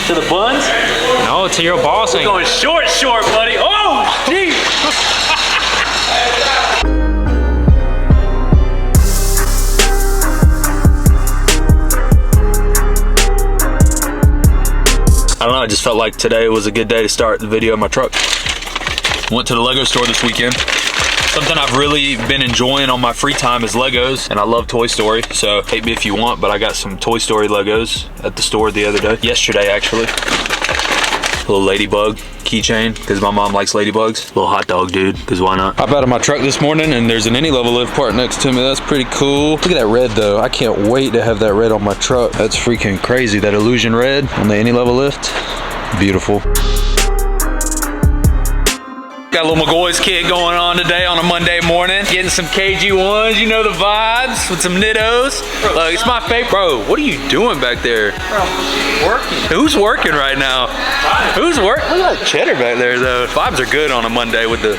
To the buns? No, to your boss. We're going short, buddy. Oh, jeez. I don't know, I just felt like today was a good day to start the video in my truck. Went to the Lego store this weekend. Something I've really been enjoying on my free time is Legos, and I love Toy Story, so hate me if you want, but I got some Toy Story Legos at the store the other day. Yesterday, actually. Little ladybug keychain, because my mom likes ladybugs. Little hot dog dude, because why not? Hop out of my truck this morning, and there's an any level lift part next to me. That's pretty cool. Look at that red, though. I can't wait to have that red on my truck. That's freaking crazy, that illusion red on the any level lift. Beautiful. Got a little Mcgaughys kit going on today on a Monday morning. Getting some KG1s, you know the vibes, with some Nittos. Look, it's my favorite. Bro, what are you doing back there? Bro, working. Who's working right now? Who's working? Look at that cheddar back there, though. Vibes are good on a Monday with the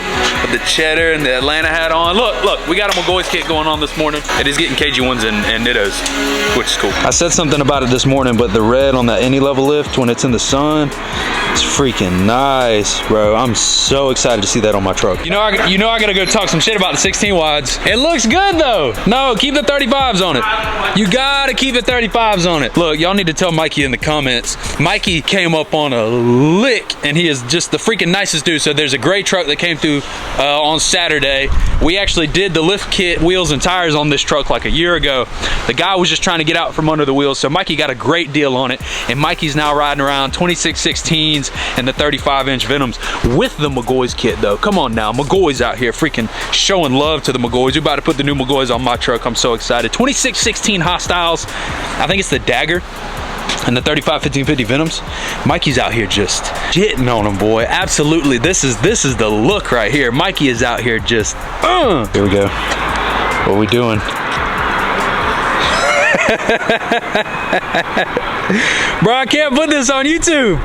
cheddar and the Atlanta hat on. Look, we got a Mcgaughys kit going on this morning. It is getting KG1s and Nittos, which is cool. I said something about it this morning, but the red on that any level lift when it's in the sun, it's freaking nice, bro. I'm so excited to see that on my truck. You know I gotta go talk some shit about the 16 wides. It looks good though. No, keep the 35s on it. You gotta keep the 35s on it. Look, y'all need to tell Mikey in the comments. Mikey came up on a lick, and he is just the freaking nicest dude. So there's a gray truck that came through on Saturday. We actually did the lift kit, wheels and tires on this truck like a year ago. The guy was just trying to get out from under the wheels, so Mikey got a great deal on it, and Mikey's now riding around 26 16s and the 35-inch Venoms with the Mcgaughys kit though. Come on now, Mcgaughys out here freaking showing love to the Mcgaughys. We're about to put the new Mcgaughys on my truck. I'm so excited. 26 16 Hostiles. I think it's the Dagger and the 35 1550 Venoms. Mikey's out here just hitting on them, boy. Absolutely. This is the look right here. Mikey is out here just Here we go. What are we doing? Bro, I can't put this on YouTube.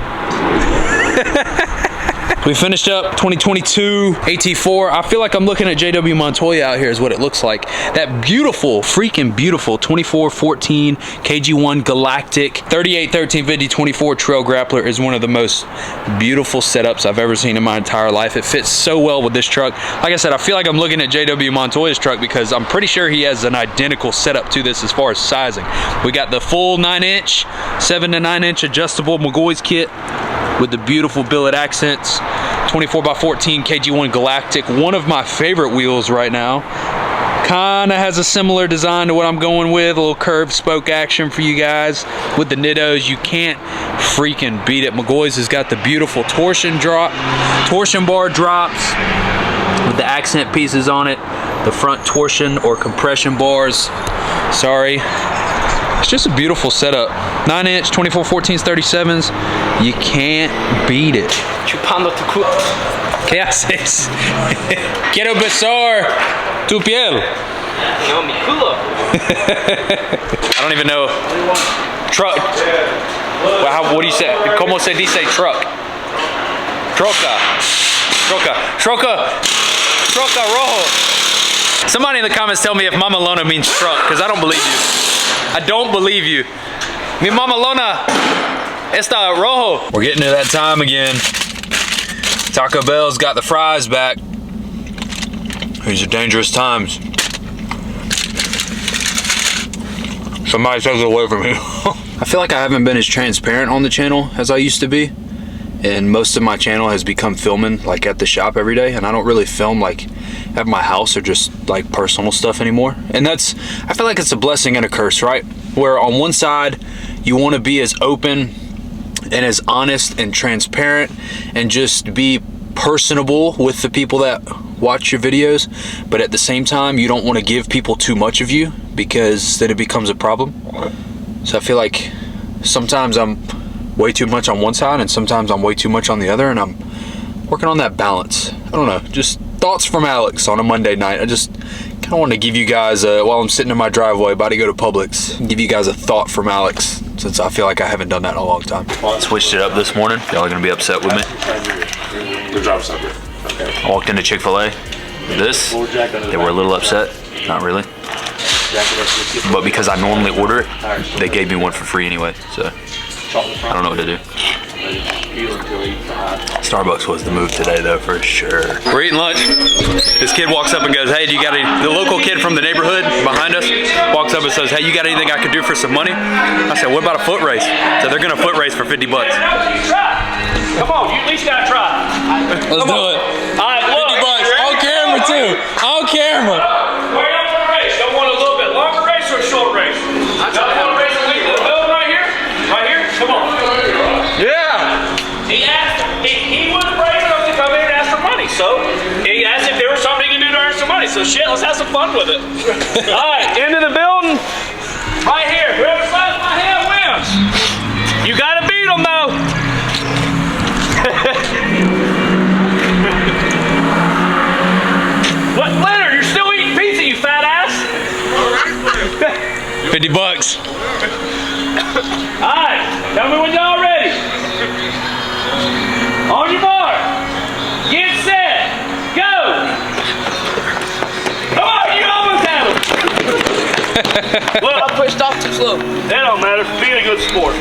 We finished up 2022 AT4. I feel like I'm looking at JW Montoya out here is what it looks like. That beautiful, freaking beautiful 2414 KG1 Galactic 381350 24 Trail Grappler is one of the most beautiful setups I've ever seen in my entire life. It fits so well with this truck. Like I said, I feel like I'm looking at JW Montoya's truck because I'm pretty sure he has an identical setup to this as far as sizing. We got the full 9-inch, 7 to 9-inch adjustable Mcgaughys kit with the beautiful billet accents, 24x14 KG1 Galactic, one of my favorite wheels right now. Kinda has a similar design to what I'm going with, a little curved spoke action for you guys with the Nittos. You can't freaking beat it. Mcgaughys has got the beautiful torsion bar drops with the accent pieces on it, the front torsion or compression bars. Sorry. It's just a beautiful setup. 9-inch, 2414s, 37s. You can't beat it. Chupando tu culo. ¿Qué haces? Quiero besar tu piel. No, mi culo. I don't even know. Truck. Well, what do you say? ¿Cómo se dice truck? Troca. Troca. Troca. Troca rojo. Somebody in the comments tell me if Mama Lona means truck, because I don't believe you. I don't believe you. Mi Mama Lona está rojo. We're getting to that time again. Taco Bell's got the fries back. These are dangerous times. Somebody takes it away from me. I feel like I haven't been as transparent on the channel as I used to be. And most of my channel has become filming like at the shop every day, and I don't really film like at my house or just like personal stuff anymore. And I feel like it's a blessing and a curse, right? Where on one side you want to be as open and as honest and transparent and just be personable with the people that watch your videos, but at the same time you don't want to give people too much of you because then it becomes a problem. So I feel like sometimes I'm way too much on one side and sometimes I'm way too much on the other, and I'm working on that balance. I don't know, just thoughts from Alex on a Monday night. I just kind of want to give you guys while I'm sitting in my driveway about to go to Publix, give you guys a thought from Alex, since I feel like I haven't done that in a long time. Switched it up this morning. Y'all are gonna be upset with me. I walked into Chick-fil-A with this. They were a little upset. Not really. But because I normally order it, they gave me one for free anyway. So I don't know what to do. Starbucks was the move today though, for sure. We're eating lunch. This kid walks up and goes, hey, do you got any, the local kid from the neighborhood behind us walks up and says, hey, you got anything I could do for some money? I said, what about a foot race? So they're gonna foot race for 50 bucks. Come on, you at least gotta try. Let's do it. All right, look. 50 bucks, on camera too, on camera. Where y'all want to race? Y'all want a little bit longer race or a short race? Y'all want to race the lead of the building right here? Right here? Come on. Yeah. He asked, he was brave enough to come in and ask for money, so he asked if there was something he could do to earn some money. So shit, let's have some fun with it. All right, into the building, right here. Whoever slides my hand wins. You gotta beat him though. What, Leonard? You're still eating pizza, you fat ass. 50 bucks. All right, tell me when y'all ready. On your mark, get set, go! Come on, you almost had him! Look, I pushed off too slow. That don't matter, being a good sport.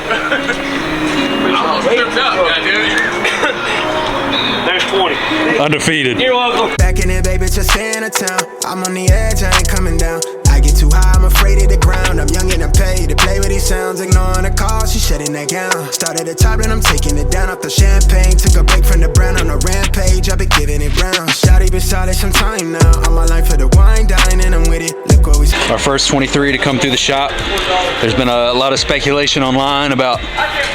There's 20. Undefeated. You're welcome. Back in it, baby, just in a town. I'm on the edge, I ain't coming down. I get too high, I'm afraid of the ground. I'm young and I'm paid to play with these sounds. Ignoring the calls, she shedding that gown. Started at the top, then I'm taking it down off the champagne. Took a break from the brown on a rampage. I've been giving it brown. Shawty been solid some time now. On my line for the wine, dine, and I'm with it. Look what we. Our first 23 to come through the shop. There's been a lot of speculation online about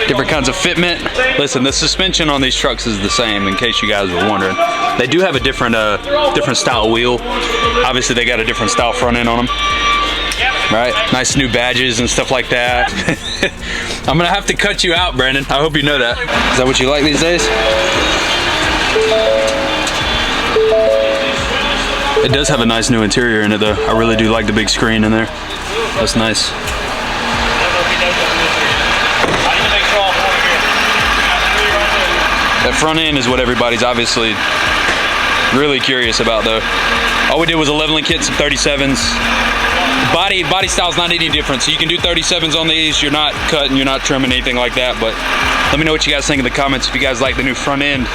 different kinds of fitment. Listen, the suspension on these trucks is the same, in case you guys were wondering. They do have a different style wheel. Obviously, they got a different style front end on them. Right? Nice new badges and stuff like that. I'm gonna have to cut you out, Brandon. I hope you know that. Is that what you like these days? It does have a nice new interior in it though. I really do like the big screen in there. That's nice. That front end is what everybody's obviously really curious about though. All we did was a leveling kit, some 37s. Body style's not any different, so you can do 37s on these. You're not cutting, you're not trimming, anything like that. But let me know what you guys think in the comments if you guys like the new front end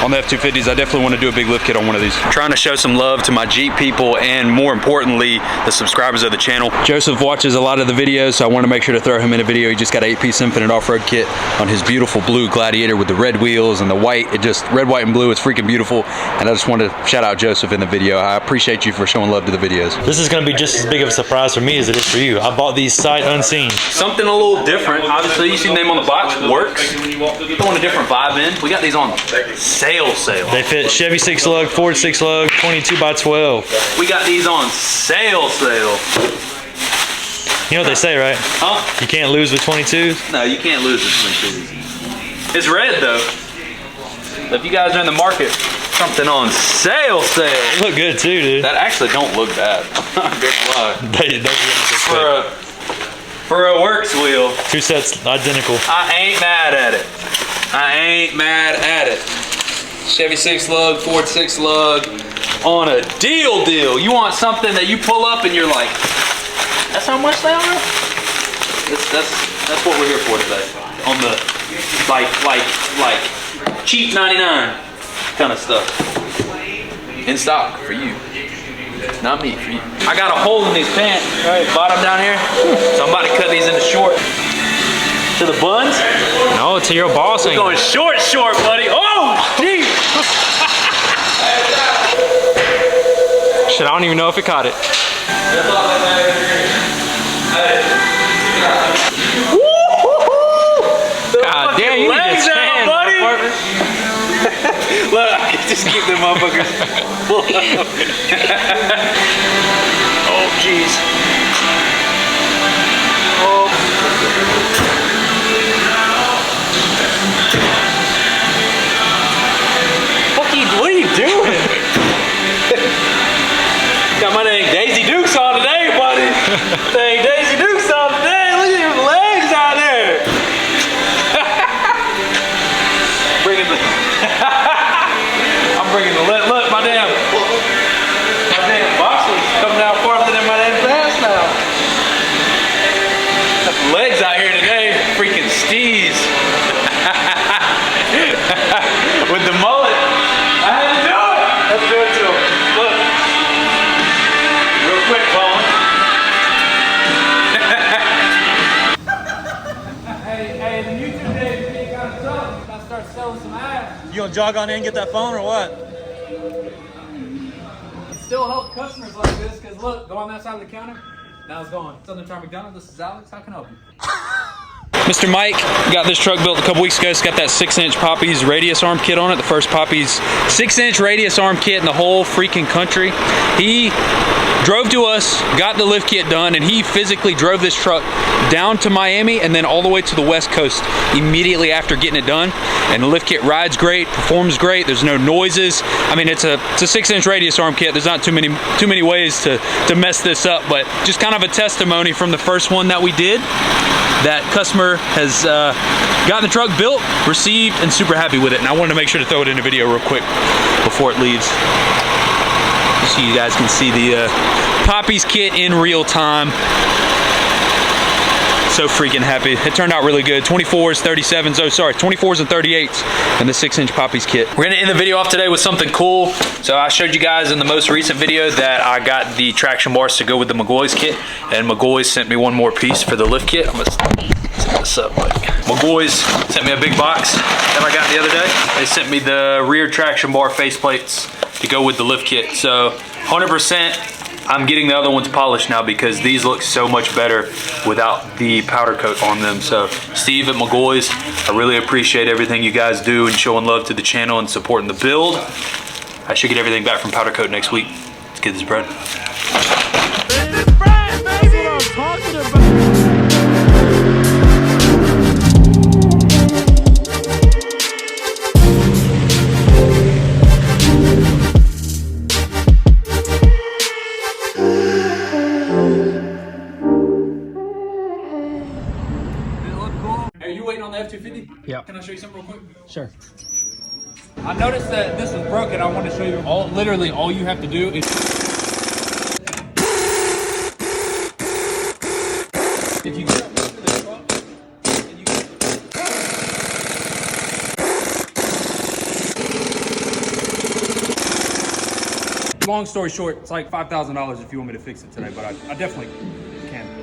on the F250s. I definitely want to do a big lift kit on one of these. I'm trying to show some love to my Jeep people and more importantly, the subscribers of the channel. Joseph watches a lot of the videos, so I want to make sure to throw him in a video. He just got an 8-piece Infinite off-road kit on his beautiful blue Gladiator with the red wheels and the white. It just, red, white, and blue. It's freaking beautiful. And I just want to shout out Joseph in the video. I appreciate you for showing love to the videos. This is going to be just as big of a surprise for me as it is for you. I bought these sight unseen. Something a little different. Obviously, you see the name on the box, works. Throwing a different vibe in. We got these on sale. They fit Chevy 6-lug, Ford 6-lug, 22x12. We got these on sale. You know what they say, right? Huh? You can't lose with 22s. No, you can't lose with 22s. It's red though. If you guys are in the market, something on sale. They look good too, dude. That actually don't look bad. I'm not gonna lie. They For a works wheel. two sets identical. I ain't mad at it. I ain't mad at it. Chevy 6-lug, Ford 6-lug, on a deal. You want something that you pull up and you're like, that's how much they are? That's what we're here for today. On the like cheap 99 kind of stuff. In stock for you. Not me, for you. I got a hole in these pants, right, bottom down here. So I'm about to cut these into short. To the buns? No, to your boss. We're going short, buddy. Oh, geez. Shit, I don't even know if it caught it. God damn, you need to stand, buddy. Look, I can just keep them motherfuckers full up. Oh, jeez. What are you doing? Got my dang Daisy Dukes on today, buddy. Dang Daisy Dukes on today. Look at your legs out there. I'm bringing the look, my damn box was coming out farther than my damn pants. Hey, the YouTube days getting kind of tough. I start selling some ass. You gonna jog on in and get that phone or what? Still help customers like this, because look, go on that side of the counter. Now it's gone. Southern Tire Mcdonough, this is Alex. How can I help you? Mr. Mike got this truck built a couple weeks ago. It's got that 6-inch Papi's radius arm kit on it. The first Papi's 6-inch radius arm kit in the whole freaking country. He drove to us, got the lift kit done, and he physically drove this truck down to Miami and then all the way to the West Coast immediately after getting it done. And the lift kit rides great, performs great. There's no noises. I mean, it's a 6-inch radius arm kit. There's not too many ways to mess this up, but just kind of a testimony from the first one that we did. That customer has gotten the truck built, received, and super happy with it. And I wanted to make sure to throw it in the video real quick before it leaves, so you guys can see the Papi's kit in real time. So freaking happy. It turned out really good. 24s, 37s, oh sorry, 24s and 38s and the 6-inch Papi's kit. We're gonna end the video off today with something cool. So I showed you guys in the most recent video that I got the traction bars to go with the Mcgaughys kit, and Mcgaughys sent me one more piece for the lift kit. I'm gonna set this up. Mcgaughys sent me a big box that I got the other day. They sent me the rear traction bar faceplates to go with the lift kit. So 100%. I'm getting the other ones polished now because these look so much better without the powder coat on them. So Steve at Mcgaughys, I really appreciate everything you guys do and showing love to the channel and supporting the build. I should get everything back from powder coat next week. Let's get this bread. This is bread, baby! That's what I'm talking about. F250? Yeah. Can I show you something real quick? Sure. I noticed that this was broken. I want to show you literally all you have to do is if you get up to the truck and you long story short, it's like $5,000 if you want me to fix it today, but I definitely